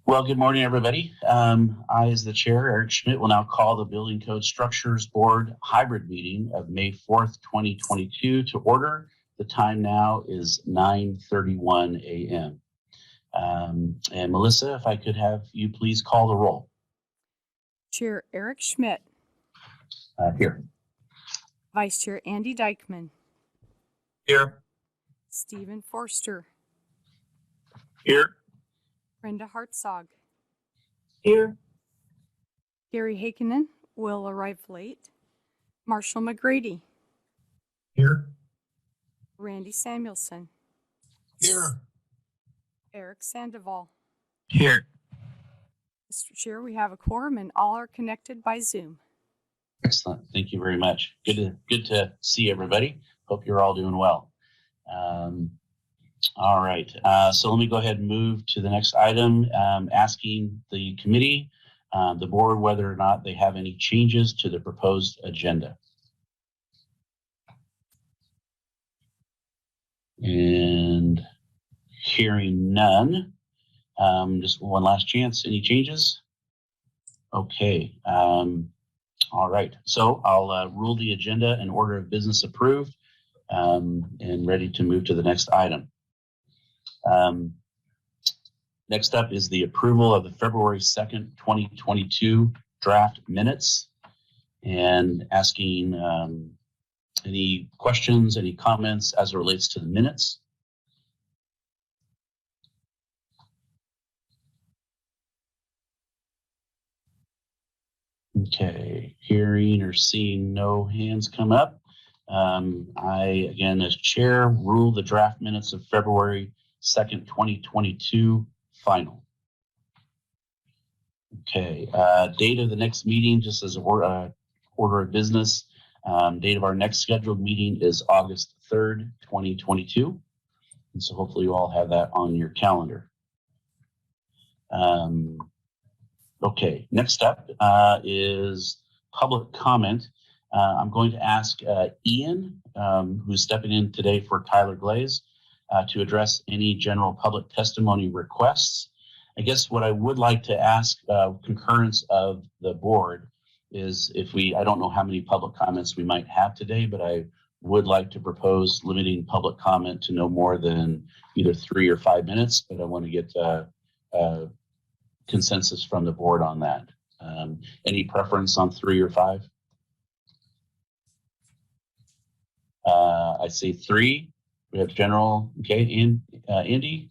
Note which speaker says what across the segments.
Speaker 1: Well, good morning, everybody. I, as the chair, Eric Schmidt, will now call the Building Code Structures Board hybrid meeting of May 4th, 2022 to order. The time now is 9:31 a.m. And Melissa, if I could have you please call the roll.
Speaker 2: Chair Eric Schmidt.
Speaker 1: Here.
Speaker 2: Vice Chair Andy Dykman.
Speaker 3: Here.
Speaker 2: Stephen Forster.
Speaker 3: Here.
Speaker 2: Brenda Hartzog.
Speaker 3: Here.
Speaker 2: Gary Hakinen will arrive late. Marshall McGrady.
Speaker 3: Here.
Speaker 2: Randy Samuelson.
Speaker 3: Here.
Speaker 2: Eric Sandoval.
Speaker 3: Here.
Speaker 2: Mr. Chair, we have a quorum and all are connected by Zoom.
Speaker 1: Excellent. Thank you very much. Good to see everybody. Hope you're all doing well. All right. So let me go ahead and move to the next item, asking the committee, the board, whether or not they have any changes to the proposed agenda. And hearing none, just one last chance. Any changes? Okay. All right. So I'll rule the agenda and order of business approved and ready to move to the next item. Next up is the approval of the February 2nd, 2022 draft minutes, and asking any questions, any comments as it relates to the minutes. Okay, hearing or seeing no hands come up. I, again, as chair, rule the draft minutes of February 2nd, 2022 final. Okay, date of the next meeting, just as order of business, date of our next scheduled meeting is August 3rd, 2022. And so hopefully you all have that on your calendar. Okay, next up is public comment. I'm going to ask Ian, who's stepping in today for Tyler Glaze, to address any general public testimony requests. I guess what I would like to ask concurrence of the board is I don't know how many public comments we might have today, but I would like to propose limiting public comment to no more than either 3 or 5 minutes, but I want to get consensus from the board on that. Any preference on 3 or 5? I say 3. We have general. Okay, Andy,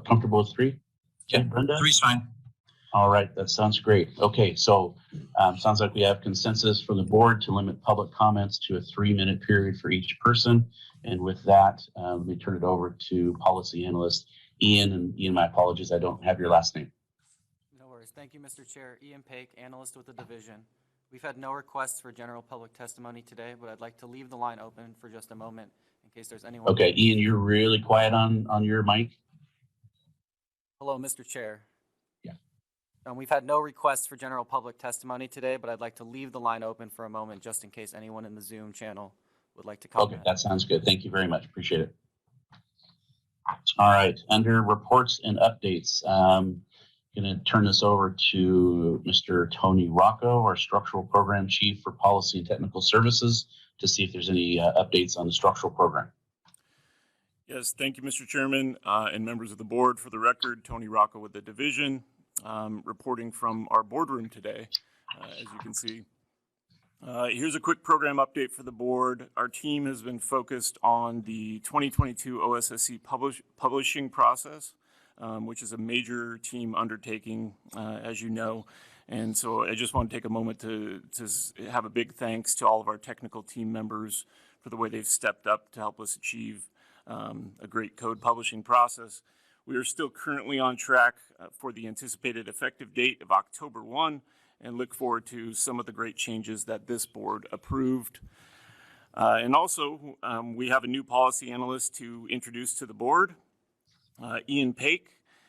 Speaker 1: comfortable with 3? Okay, Brenda?
Speaker 3: 3's fine.
Speaker 1: All right, that sounds great. Okay, so sounds like we have consensus from the board to limit public comments to a 3-minute period for each person. And with that, let me turn it over to policy analyst Ian. And Ian, my apologies, I don't have your last name.
Speaker 4: No worries. Thank you, Mr. Chair. Ian Paik, analyst with the division. We've had no requests for general public testimony today, but I'd like to leave the line open for just a moment in case there's anyone.
Speaker 1: Okay, Ian, you're really quiet on your mic.
Speaker 4: Hello, Mr. Chair.
Speaker 1: Yeah.
Speaker 4: We've had no requests for general public testimony today, but I'd like to leave the line open for a moment just in case anyone in the Zoom channel would like to comment.
Speaker 1: Okay, that sounds good. Thank you very much. Appreciate it. All right, under reports and updates, going to turn this over to Mr. Tony Rocco, our Structural Program Chief for Policy and Technical Services, to see if there's any updates on the structural program.
Speaker 5: Yes, thank you, Mr. Chairman and members of the board. For the record, Tony Rocco with the division, reporting from our boardroom today, as you can see. Here's a quick program update for the board. Our team has been focused on the 2022 OSSC publishing process, which is a major team undertaking, as you know. And so I just want to take a moment to have a big thanks to all of our technical team members for the way they've stepped up to help us achieve a great code publishing process. We are still currently on track for the anticipated effective date of October 1 and look forward to some of the great changes that this board approved. And also, we have a new policy analyst to introduce to the board. Ian Paik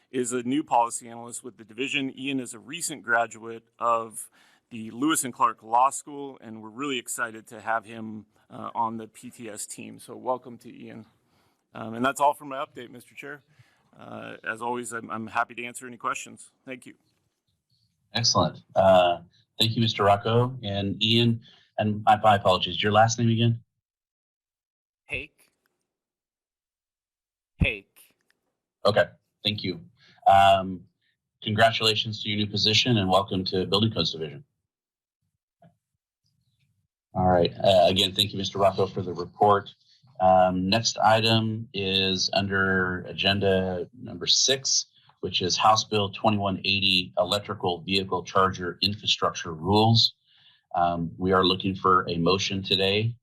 Speaker 5: is a new policy analyst with the division. Ian is a recent graduate of the Lewis and Clark Law School, and we're really excited to have him on the PTS team. So welcome to Ian. And that's all for my update, Mr. Chair. As always, I'm happy to answer any questions. Thank you.
Speaker 1: Excellent. Thank you, Mr. Rocco. And Ian, and my apologies, your last name again?
Speaker 4: Paik. Paik.
Speaker 1: Okay, thank you. Congratulations to your new position and welcome to Building Codes Division. All right, again, thank you, Mr. Rocco, for the report. Next item is under agenda number 6, which is House Bill 2180, Electrical Vehicle Charger Infrastructure Rules. We are looking for a motion today.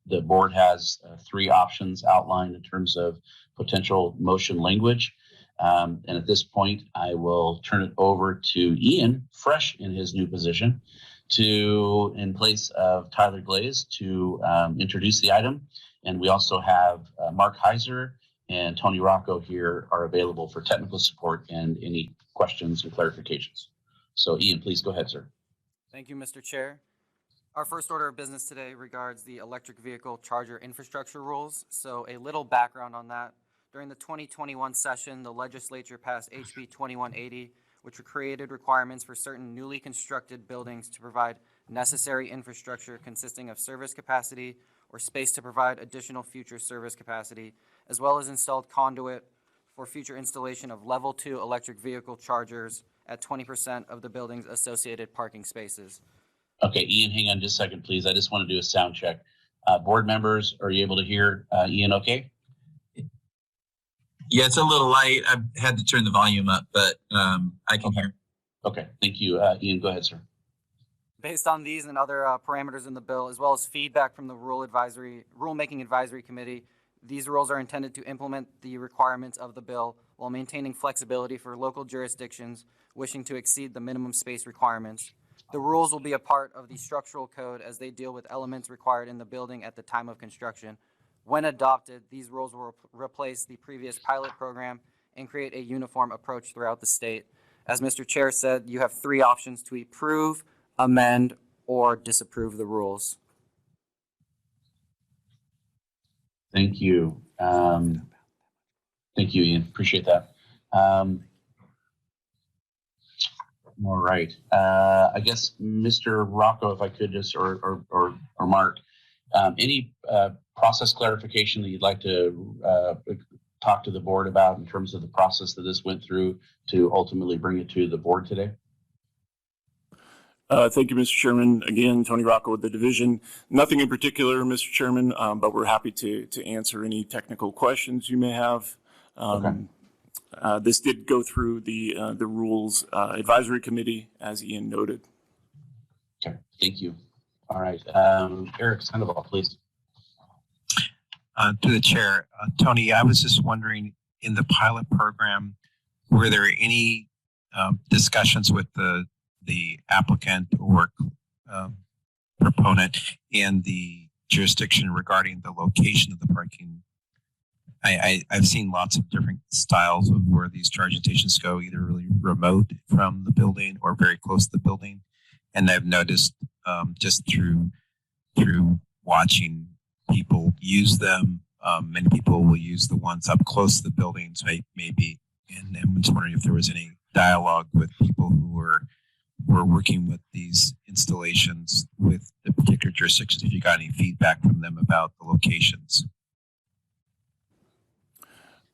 Speaker 1: The board has 3 options outlined in terms of potential motion language. And at this point, I will turn it over to Ian, fresh in his new position, in place of Tyler Glaze, to introduce the item. And we also have Mark Heiser and Tony Rocco here are available for technical support and any questions and clarifications. So Ian, please go ahead, sir.
Speaker 4: Thank you, Mr. Chair. Our first order of business today regards the electric vehicle charger infrastructure rules. So a little background on that. During the 2021 session, the legislature passed HB 2180, which created requirements for certain newly constructed buildings to provide necessary infrastructure consisting of service capacity or space to provide additional future service capacity, as well as installed conduit for future installation of level 2 electric vehicle chargers at 20% of the building's associated parking spaces.
Speaker 1: Okay, Ian, hang on just a second, please. I just want to do a sound check. Board members, are you able to hear Ian okay?
Speaker 3: Yeah, it's a little light. I've had to turn the volume up, but I can hear.
Speaker 1: Okay, thank you. Ian, go ahead, sir.
Speaker 4: Based on these and other parameters in the bill, as well as feedback from the Rulemaking Advisory Committee, these rules are intended to implement the requirements of the bill while maintaining flexibility for local jurisdictions wishing to exceed the minimum space requirements. The rules will be a part of the structural code as they deal with elements required in the building at the time of construction. When adopted, these rules will replace the previous pilot program and create a uniform approach throughout the state. As Mr. Chair said, you have 3 options to approve, amend, or disapprove the rules.
Speaker 1: Thank you. Thank you, Ian. Appreciate that. All right. I guess, Mr. Rocco, if I could just, or Mark, any process clarification that you'd like to talk to the board about in terms of the process that this went through to ultimately bring it to the board today?
Speaker 5: Thank you, Mr. Chairman. Again, Tony Rocco with the division. Nothing in particular, Mr. Chairman, but we're happy to answer any technical questions you may have.
Speaker 1: Okay.
Speaker 5: This did go through the Rules Advisory Committee, as Ian noted.
Speaker 1: Okay, thank you. All right, Eric Sandoval, please.
Speaker 6: To the chair, Tony, I was just wondering, in the pilot program, were there any discussions with the applicant or proponent and the jurisdiction regarding the location of the parking? I've seen lots of different styles of where these charging stations go, either really remote from the building or very close to the building. And I've noticed just through watching people use them, many people will use the ones up close to the buildings, maybe. And I'm just wondering if there was any dialogue with people who were working with these installations with the particular jurisdictions, if you got any feedback from them about the locations.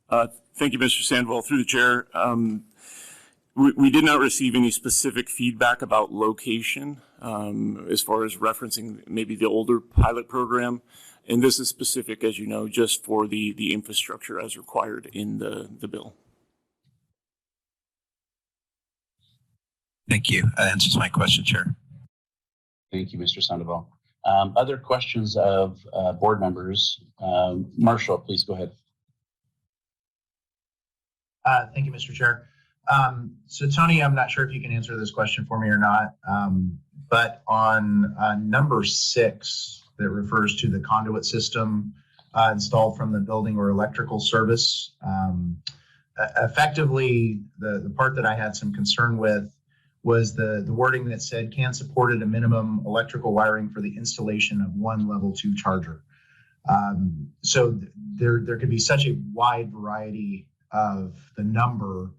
Speaker 5: Thank you, Mr. Sandoval. Through the chair, we did not receive any specific feedback about location as far as referencing maybe the older pilot program. And this is specific, as you know, just for the infrastructure as required in the bill.
Speaker 6: Thank you. That answers my question, Chair.
Speaker 1: Thank you, Mr. Sandoval. Other questions of board members? Marshall, please go ahead.
Speaker 7: Thank you, Mr. Chair. So Tony, I'm not sure if you can answer this question for me or not, but on number 6, that refers to the conduit system installed from the building or electrical service. Effectively, the part that I had some concern with was the wording that said can support at a minimum electrical wiring for the installation of 1 level 2 charger. So there could be such a wide variety of the number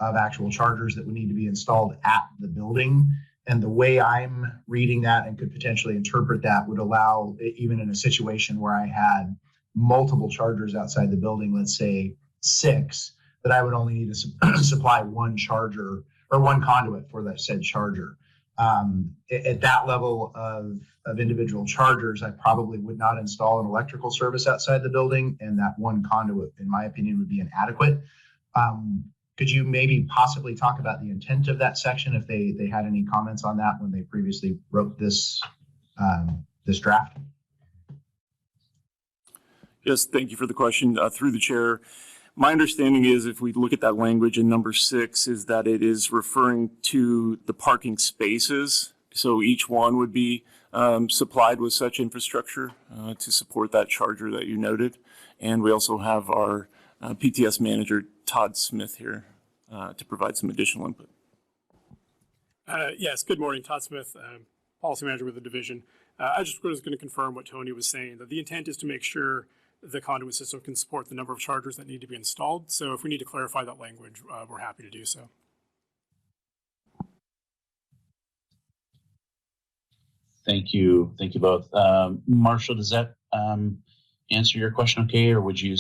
Speaker 7: of actual chargers that would need to be installed at the building. And the way I'm reading that and could potentially interpret that would allow, even in a situation where I had multiple chargers outside the building, let's say 6, that I would only need to supply one charger or one conduit for that said charger. At that level of individual chargers, I probably would not install an electrical service outside the building, and that one conduit, in my opinion, would be inadequate. Could you maybe possibly talk about the intent of that section, if they had any comments on that when they previously wrote this this draft?
Speaker 5: Yes, thank you for the question. Through the chair, my understanding is if we look at that language in number 6 is that it is referring to the parking spaces. So each one would be supplied with such infrastructure to support that charger that you noted. And we also have our PTS manager, Todd Smith, here to provide some additional input.
Speaker 8: Yes, good morning, Todd Smith, policy manager with the division. I just was going to confirm what Tony was saying, that the intent is to make sure the conduit system can support the number of chargers that need to be installed. So if we need to clarify that language, we're happy to do so.
Speaker 1: Thank you both. Marshall, does that answer your question okay, or would you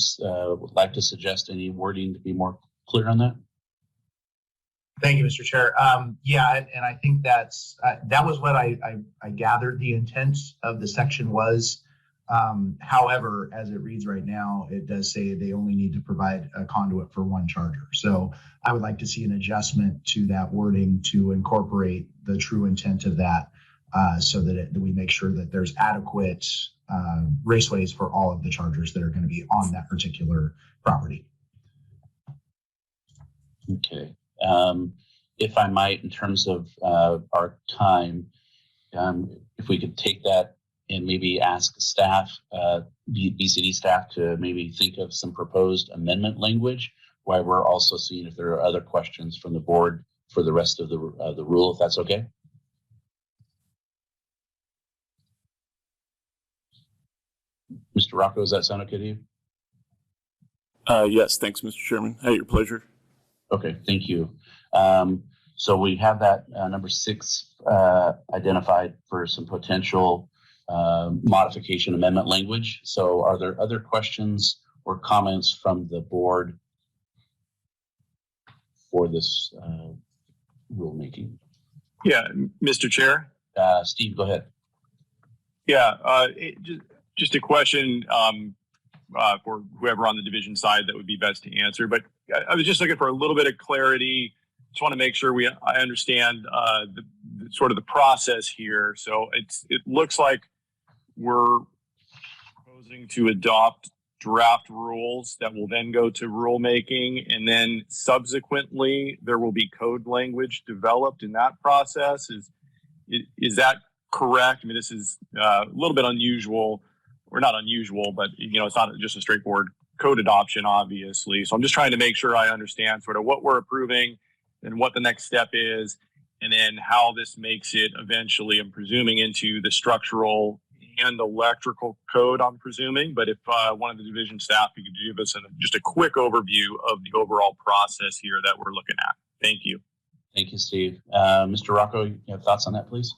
Speaker 1: like to suggest any wording to be more clear on that?
Speaker 7: Thank you, Mr. Chair. Yeah, and I think that was what I gathered the intent of the section was. However, as it reads right now, it does say they only need to provide a conduit for one charger. So I would like to see an adjustment to that wording to incorporate the true intent of that, so that we make sure that there's adequate raceways for all of the chargers that are going to be on that particular property.
Speaker 1: Okay. If I might, in terms of our time, if we could take that and maybe ask staff, BCD staff, to maybe think of some proposed amendment language, while we're also seeing if there are other questions from the board for the rest of the rule, if that's okay. Mr. Rocco, does that sound okay to you?
Speaker 5: Yes, thanks, Mr. Chairman. At your pleasure.
Speaker 1: Okay, thank you. So we have that number 6 identified for some potential modification amendment language. So are there other questions or comments from the board for this rulemaking?
Speaker 9: Yeah, Mr. Chair.
Speaker 1: Steve, go ahead.
Speaker 9: Yeah, just a question for whoever on the division side that would be best to answer. But I was just looking for a little bit of clarity. Just want to make sure I understand the sort of the process here. So it looks like we're proposing to adopt draft rules that will then go to rulemaking, and then subsequently there will be code language developed in that process. Is that correct? I mean, this is a little bit unusual, or not unusual, but it's not just a straightforward code adoption, obviously. So I'm just trying to make sure I understand sort of what we're approving and what the next step is, and then how this makes it eventually, I'm presuming, into the structural and electrical code, I'm presuming. But if one of the division staff, you could give us just a quick overview of the overall process here that we're looking at. Thank you.
Speaker 1: Thank you, Steve. Mr. Rocco, you have thoughts on that, please?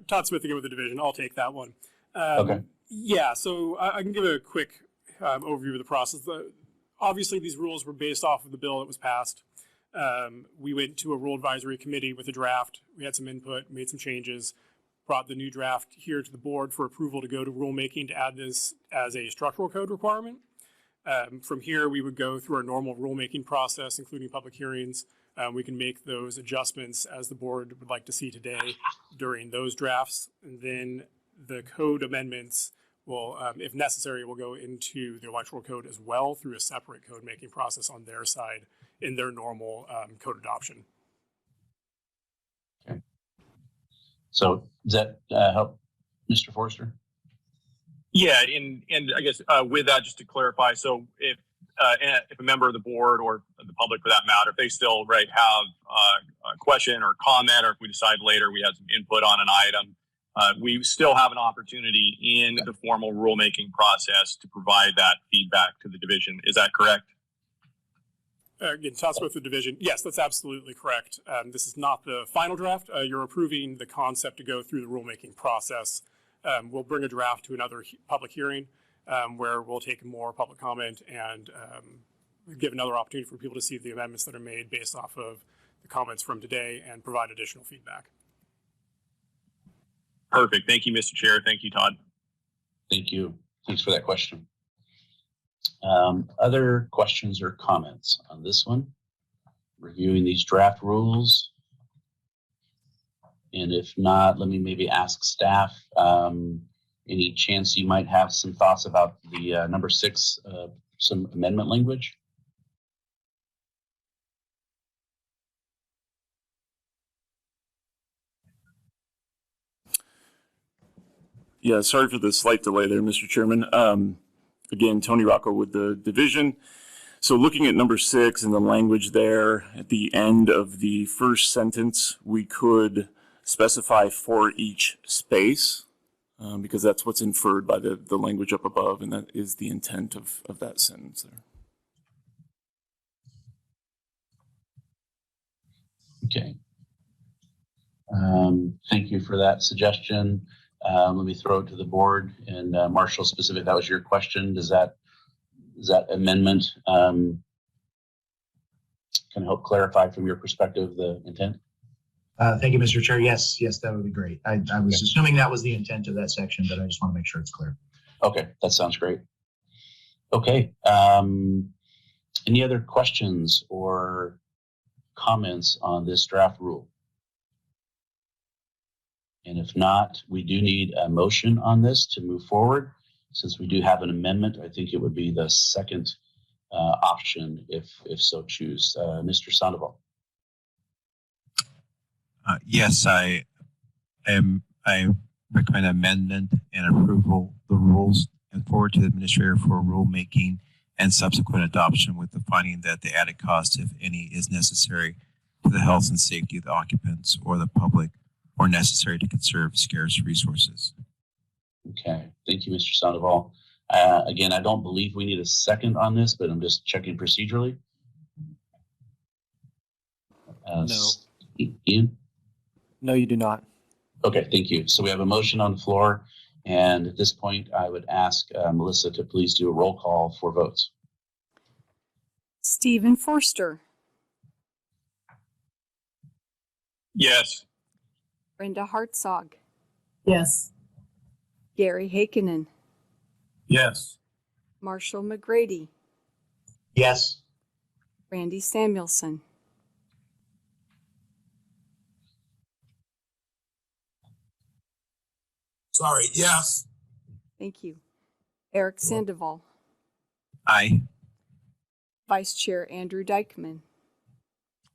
Speaker 8: Todd Smith again with the division. I'll take that one.
Speaker 1: Okay.
Speaker 8: Yeah, so I can give a quick overview of the process. Obviously, these rules were based off of the bill that was passed. We went to a rule advisory committee with a draft. We had some input, made some changes, brought the new draft here to the board for approval to go to rulemaking to add this as a structural code requirement. From here, we would go through our normal rulemaking process, including public hearings. We can make those adjustments as the board would like to see today during those drafts. And then the code amendments will, if necessary, will go into the electoral code as well through a separate code making process on their side in their normal code adoption.
Speaker 1: Okay. So does that help, Mr. Forrester?
Speaker 9: Yeah, and I guess with that, just to clarify, so if a member of the board or the public, for that matter, if they still have a question or comment, or if we decide later we had some input on an item, we still have an opportunity in the formal rulemaking process to provide that feedback to the division. Is that correct?
Speaker 8: Again, Todd Smith with the division. Yes, that's absolutely correct. This is not the final draft. You're approving the concept to go through the rulemaking process. We'll bring a draft to another public hearing where we'll take more public comment and give another opportunity for people to see the amendments that are made based off of the comments from today and provide additional feedback.
Speaker 9: Perfect. Thank you, Mr. Chair. Thank you, Todd.
Speaker 1: Thank you. Thanks for that question. Other questions or comments on this one? Reviewing these draft rules. And if not, let me maybe ask staff, any chance you might have some thoughts about the number 6, some amendment language?
Speaker 5: Yeah, sorry for the slight delay there, Mr. Chairman. Again, Tony Rocco with the division. So looking at number 6 and the language there at the end of the first sentence, we could specify for each space because that's what's inferred by the language up above, and that is the intent of that sentence there.
Speaker 1: Okay. Thank you for that suggestion. Let me throw it to the board, and Marshall, specific, that was your question. Does that amendment can help clarify from your perspective the intent?
Speaker 7: Thank you, Mr. Chair. Yes, that would be great. I was assuming that was the intent of that section, but I just want to make sure it's clear.
Speaker 1: Okay, that sounds great. Okay. Any other questions or comments on this draft rule? And if not, we do need a motion on this to move forward. Since we do have an amendment, I think it would be the second option if so choose. Mr. Sandoval.
Speaker 6: Yes, I recommend amendment and approval of the rules and forward to the administrator for rulemaking and subsequent adoption with the finding that the added cost, if any, is necessary to the health and safety of the occupants or the public or necessary to conserve scarce resources.
Speaker 1: Okay, thank you, Mr. Sandoval. Again, I don't believe we need a second on this, but I'm just checking procedurally.
Speaker 4: No.
Speaker 1: Ian?
Speaker 4: No, you do not.
Speaker 1: Okay, thank you. So we have a motion on the floor, and at this point, I would ask Melissa to please do a roll call for votes.
Speaker 2: Stephen Forster,
Speaker 9: Yes.
Speaker 2: Brenda Hartzog,
Speaker 10: Yes.
Speaker 2: Gary Heikkinen,
Speaker 9: Yes.
Speaker 2: Marshall McGrady,
Speaker 7: Yes.
Speaker 2: Randy Samuelson,
Speaker 9: Sorry. Yes.
Speaker 2: thank you, Eric Sandoval,
Speaker 6: Aye.
Speaker 2: Vice Chair Andrew Dykman,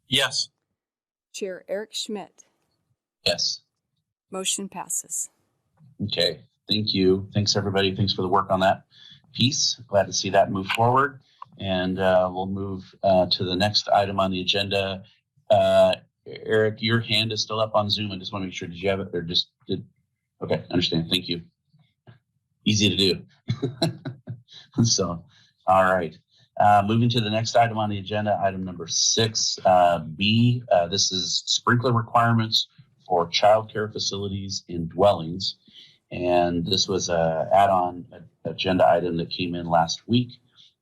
Speaker 9: Yes.
Speaker 2: Chair Eric Schmidt.
Speaker 1: Yes.
Speaker 2: Motion passes.
Speaker 1: Okay, thank you. Thanks, everybody. Thanks for the work on that piece. Glad to see that move forward. And we'll move to the next item on the agenda. Eric, your hand is still up on Zoom. I just want to make sure, did you have it or just did? Okay, understand. Thank you. Easy to do. So, all right. Moving to the next item on the agenda, item number 6B. This is sprinkler requirements for childcare facilities in dwellings. And this was an add-on agenda item that came in last week.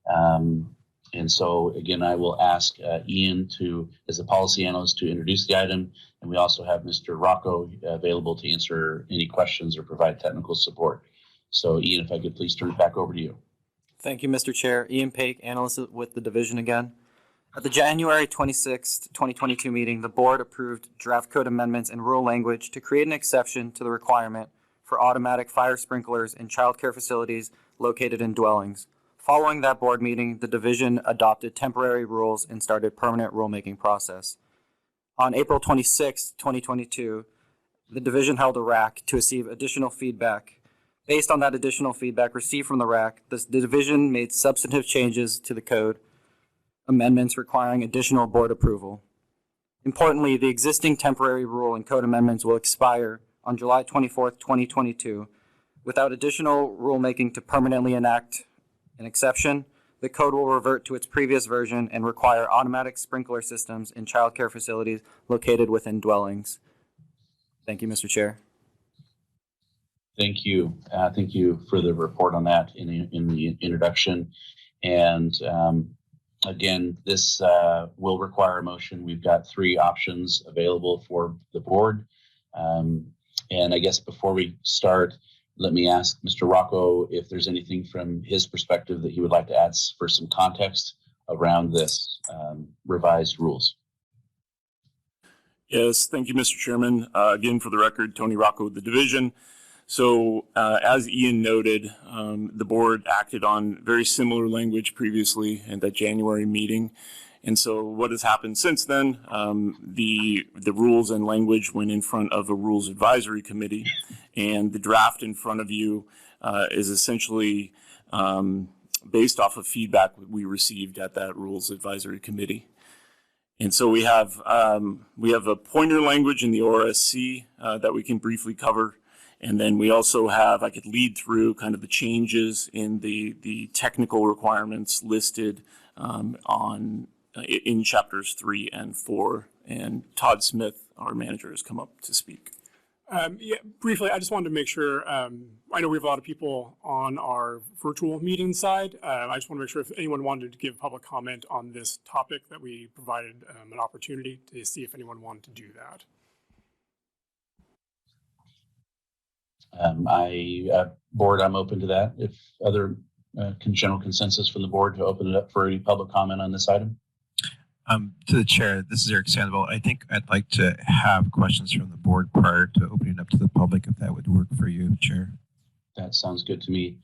Speaker 1: And so, again, I will ask Ian to, as a policy analyst, to introduce the item. And we also have Mr. Rocco available to answer any questions or provide technical support. So, Ian, if I could please turn it back over to you.
Speaker 4: Thank you, Mr. Chair. Ian Paik, analyst with the division again. At the January 26th, 2022 meeting, the board approved draft code amendments and rule language to create an exception to the requirement for automatic fire sprinklers in childcare facilities located in dwellings. Following that board meeting, the division adopted temporary rules and started permanent rulemaking process. On April 26, 2022, the division held a RAC to receive additional feedback. Based on that additional feedback received from the RAC, the division made substantive changes to the code, amendments requiring additional board approval. Importantly, the existing temporary rule and code amendments will expire on July 24, 2022. Without additional rulemaking to permanently enact an exception, the code will revert to its previous version and require automatic sprinkler systems in childcare facilities located within dwellings. Thank you, Mr. Chair.
Speaker 1: Thank you. Thank you for the report on that in the introduction. And again, this will require a motion. We've got 3 options available for the board. And I guess before we start, let me ask Mr. Rocco if there's anything from his perspective that he would like to add for some context around this revised rules.
Speaker 5: Yes, thank you, Mr. Chairman. Again, for the record, Tony Rocco with the division. So as Ian noted, the board acted on very similar language previously in that January meeting. And so what has happened since then, the rules and language went in front of a rules advisory committee, and the draft in front of you is essentially based off of feedback we received at that rules advisory committee. And so we have a pointer language in the ORSC that we can briefly cover. And then we also have, I could lead through kind of the changes in the technical requirements listed in chapters 3 and 4. And Todd Smith, our manager, has come up to speak.
Speaker 8: Yeah, briefly, I just wanted to make sure, I know we have a lot of people on our virtual meeting side. I just want to make sure if anyone wanted to give public comment on this topic that we provided an opportunity to see if anyone wanted to do that.
Speaker 1: Board, I'm open to that. If other general consensus from the board to open it up for any public comment on this item.
Speaker 6: To the chair, this is Eric Sandoval. I think I'd like to have questions from the board prior to opening up to the public, if that would work for you, Chair.
Speaker 1: That sounds good to me.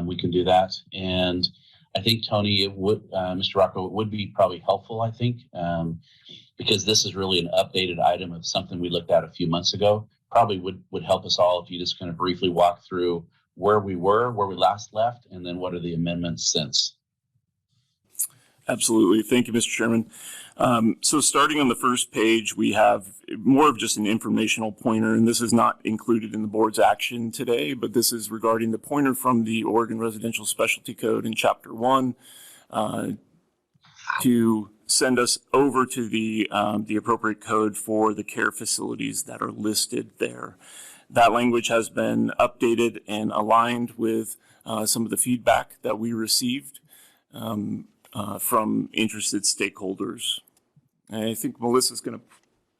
Speaker 1: We can do that. And I think, Tony, it would, Mr. Rocco, it would be probably helpful, I think, because this is really an updated item of something we looked at a few months ago. Probably would help us all if you just kind of briefly walk through where we were, where we last left, and then what are the amendments since.
Speaker 5: Absolutely. Thank you, Mr. Chairman. So starting on the first page, we have more of just an informational pointer, and this is not included in the board's action today, but this is regarding the pointer from the Oregon Residential Specialty Code in Chapter 1 to send us over to the appropriate code for the care facilities that are listed there. That language has been updated and aligned with some of the feedback that we received from interested stakeholders. And I think Melissa's going to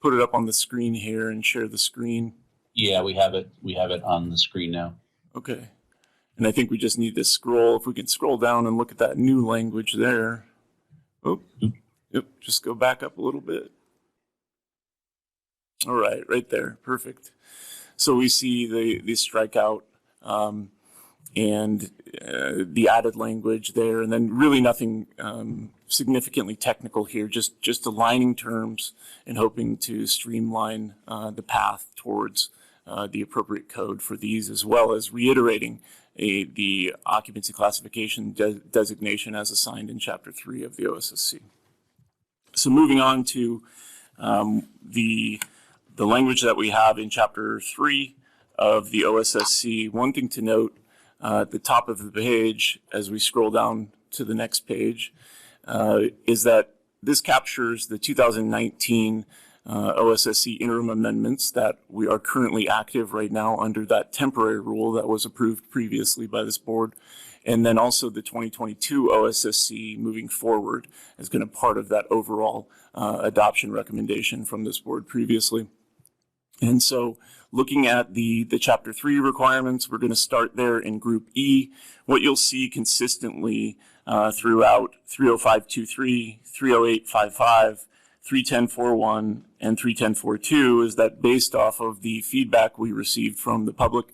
Speaker 5: put it up on the screen here and share the screen.
Speaker 1: Yeah, we have it. We have it on the screen now.
Speaker 5: Okay. And I think we just need to scroll. If we can scroll down and look at that new language there. Oh, yep. Just go back up a little bit. All right, right there. Perfect. So we see the strikeout and the added language there, and then really nothing significantly technical here, just aligning terms and hoping to streamline the path towards the appropriate code for these, as well as reiterating the occupancy classification designation as assigned in Chapter 3 of the OSSC. So moving on to the language that we have in Chapter 3 of the OSSC, one thing to note at the top of the page, as we scroll down to the next page, is that this captures the 2019 OSSC interim amendments that we are currently active right now under that temporary rule that was approved previously by this board, and then also the 2022 OSSC moving forward as going to part of that overall adoption recommendation from this board previously. And so looking at the Chapter 3 requirements, we're going to start there in Group E. What you'll see consistently throughout 30523, 30855, 31041, and 31042 is that based off of the feedback we received from the public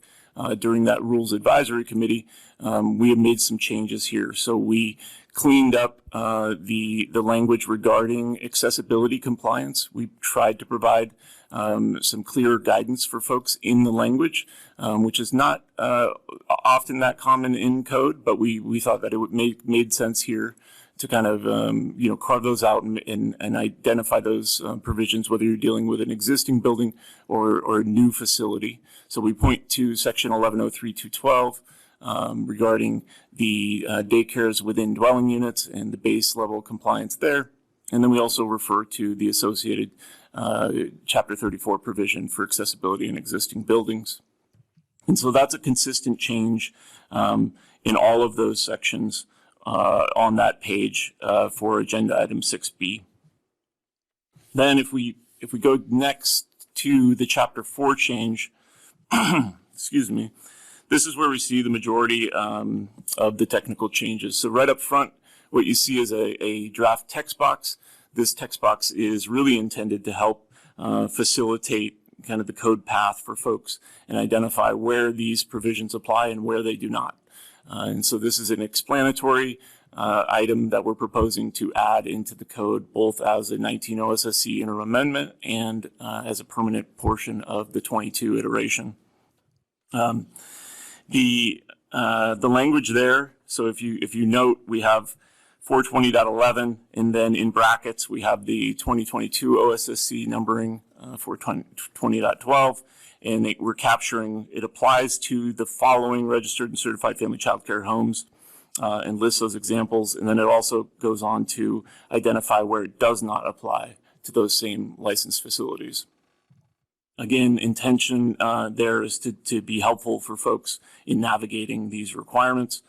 Speaker 5: during that Rules Advisory Committee, we have made some changes here. So we cleaned up the language regarding accessibility compliance. We tried to provide some clearer guidance for folks in the language, which is not often that common in code, but we thought that it would made sense here to kind of carve those out and identify those provisions, whether you're dealing with an existing building or a new facility. So we point to Section 1103.212 regarding the daycares within dwelling units and the base level compliance there. And then we also refer to the associated Chapter 34 provision for accessibility in existing buildings. And so that's a consistent change in all of those sections on that page for agenda item 6B. Then if we go next to the Chapter 4 change, excuse me, this is where we see the majority of the technical changes. So right up front, what you see is a draft text box. This text box is really intended to help facilitate kind of the code path for folks and identify where these provisions apply and where they do not. And so this is an explanatory item that we're proposing to add into the code, both as a 19 OSSC interim amendment and as a permanent portion of the 22 iteration. The language there, so if you note, we have 420.11, and then in brackets, we have the 2022 OSSC numbering for 20.12, and we're capturing, it applies to the following registered and certified family child care homes and lists those examples. And then it also goes on to identify where it does not apply to those same licensed facilities. Again, intention there is to be helpful for folks in navigating these requirements.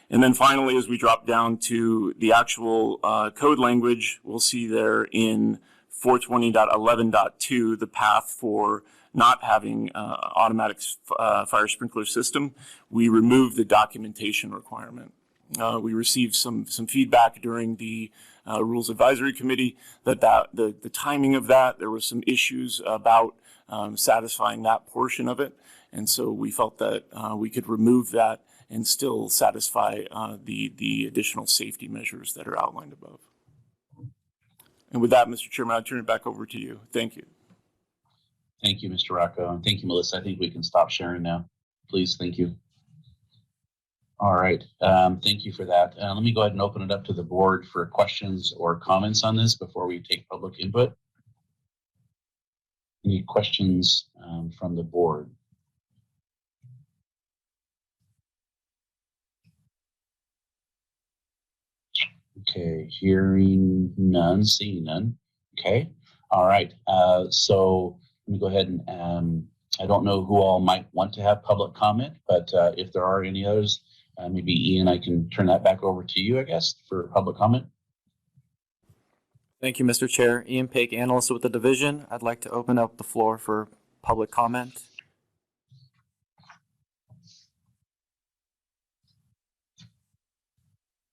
Speaker 5: And then finally, as we drop down to the actual code language, we'll see there in 420.11.2 the path for not having automatic fire sprinkler system. We remove the documentation requirement. We received some feedback during the Rules Advisory Committee that the timing of that, there were some issues about satisfying that portion of it. And so we felt that we could remove that and still satisfy the additional safety measures that are outlined above. And with that, Mr. Chairman, I'll turn it back over to you. Thank you.
Speaker 1: Thank you, Mr. Rocco, and thank you, Melissa. I think we can stop sharing now. Please, thank you. All right, thank you for that. Let me go ahead and open it up to the board for questions or comments on this before we take public input. Any questions from the board? Okay, hearing none, seeing none. Okay, all right. So let me go ahead and I don't know who all might want to have public comment, but if there are any others, maybe Ian, I can turn that back over to you, I guess, for public comment.
Speaker 4: Thank you, Mr. Chair. Ian Paik, analyst with the division. I'd like to open up the floor for public comment.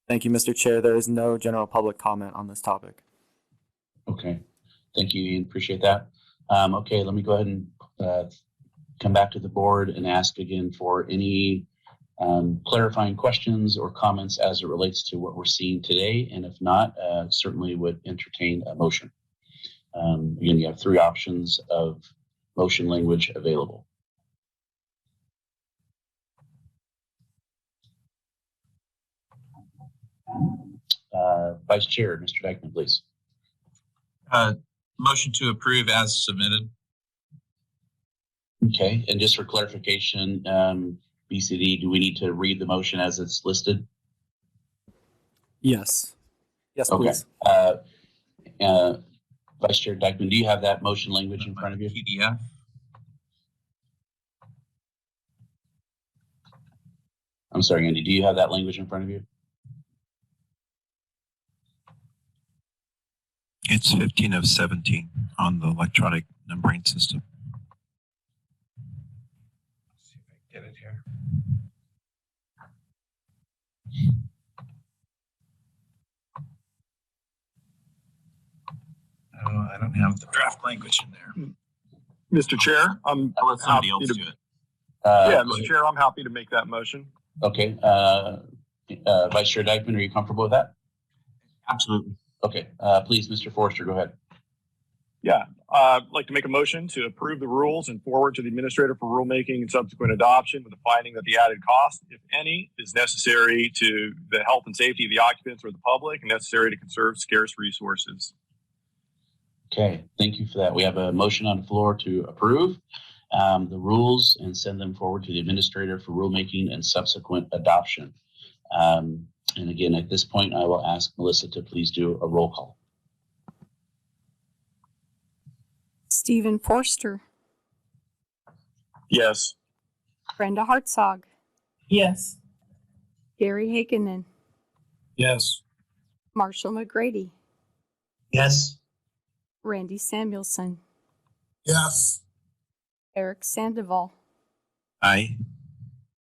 Speaker 4: Thank you, Mr. Chair. There is no general public comment on this topic.
Speaker 1: Okay, thank you, Ian. Appreciate that. Okay, let me go ahead and come back to the board and ask again for any clarifying questions or comments as it relates to what we're seeing today. And if not, certainly would entertain a motion. Again, you have three options of motion language available. Vice Chair, Mr. Dyckman, please.
Speaker 3: Motion to approve as submitted.
Speaker 1: Okay, and just for clarification, BCD, do we need to read the motion as it's listed?
Speaker 4: Yes. Yes,
Speaker 1: okay.
Speaker 4: Please.
Speaker 1: Vice Chair Dyckman, do you have that motion language in front of you?
Speaker 3: PDF.
Speaker 1: I'm sorry, Andy, do you have that language in front of you?
Speaker 6: It's 15 of 17 on the electronic numbering system. Let's see if I can get it here. Oh, I don't have the draft language in there.
Speaker 9: Mr. Chair, I'm
Speaker 3: I'll let somebody else
Speaker 9: happy
Speaker 3: do it.
Speaker 9: yeah, Mr. Chair, I'm happy to make that motion.
Speaker 1: Okay, Vice Chair Dyckman, are you comfortable with that?
Speaker 3: Absolutely.
Speaker 1: Okay, please, Mr. Forrester, go ahead.
Speaker 9: Yeah, I'd like to make a motion to approve the rules and forward to the administrator for rulemaking and subsequent adoption with the finding that the added cost, if any, is necessary to the health and safety of the occupants or the public and necessary to conserve scarce resources.
Speaker 1: Okay, thank you for that. We have a motion on the floor to approve. the rules and send them forward to the administrator for rulemaking and subsequent adoption. And again, at this point, I will ask Melissa to please do a roll call.
Speaker 2: Stephen Forster,
Speaker 9: Yes.
Speaker 2: Brenda Hartzog,
Speaker 10: Yes.
Speaker 2: Gary Hagenin,
Speaker 9: Yes.
Speaker 2: Marshall McGrady,
Speaker 7: Yes.
Speaker 2: Randy Samuelson,
Speaker 9: Yes.
Speaker 2: Eric Sandoval,
Speaker 6: Aye.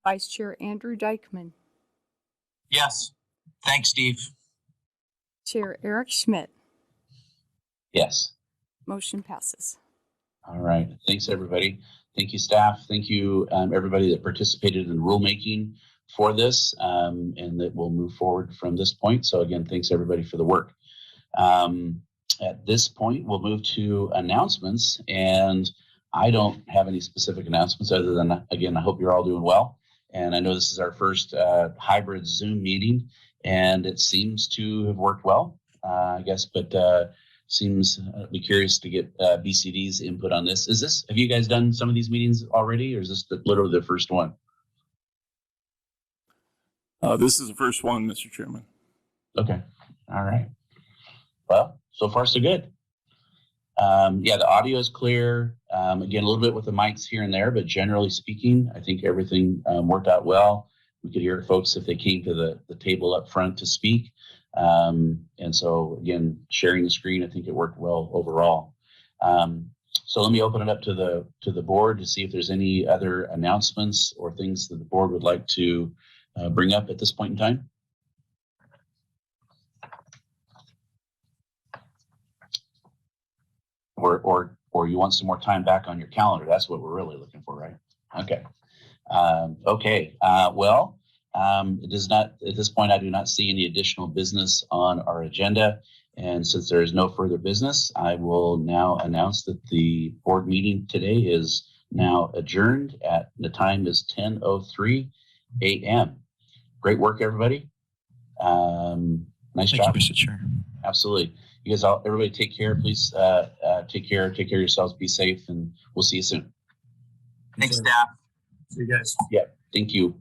Speaker 2: Vice Chair Andrew Dykman,
Speaker 3: Yes. Thanks, Steve.
Speaker 2: Chair Eric Schmidt.
Speaker 1: Yes.
Speaker 2: Motion passes.
Speaker 1: All right. Thanks, everybody. Thank you, staff. Thank you, everybody that participated in rulemaking for this, and that will move forward from this point. So again, thanks everybody for the work. At this point, we'll move to announcements, and I don't have any specific announcements other than, again, I hope you're all doing well. And I know this is our first hybrid Zoom meeting, and it seems to have worked well, I guess, but seems I'd be curious to get BCD's input on this. Have you guys done some of these meetings already, or is this literally the first one?
Speaker 5: This is the first one, Mr. Chairman.
Speaker 1: Okay. All right. Well, so far so good. Yeah, the audio is clear. Again, a little bit with the mics here and there, but generally speaking, I think everything worked out well. We could hear folks if they came to the table up front to speak. And so again, sharing the screen, I think it worked well overall. So let me open it up to the board to see if there's any other announcements or things that the board would like to bring up at this point in time. Or you want some more time back on your calendar. That's what we're really looking for, right? Okay. Well, it does not, at this point, I do not see any additional business on our agenda. And since there is no further business, I will now announce that the board meeting today is now adjourned at the time is 10:03 a.m. Great work, everybody. Nice
Speaker 6: Thank
Speaker 1: job.
Speaker 6: you, Mr. Chair.
Speaker 1: Absolutely. You guys all, everybody take care. Please take care of yourselves. Be safe, and we'll see you soon.
Speaker 3: Thanks, staff.
Speaker 9: See you guys.
Speaker 1: Yeah. Thank you.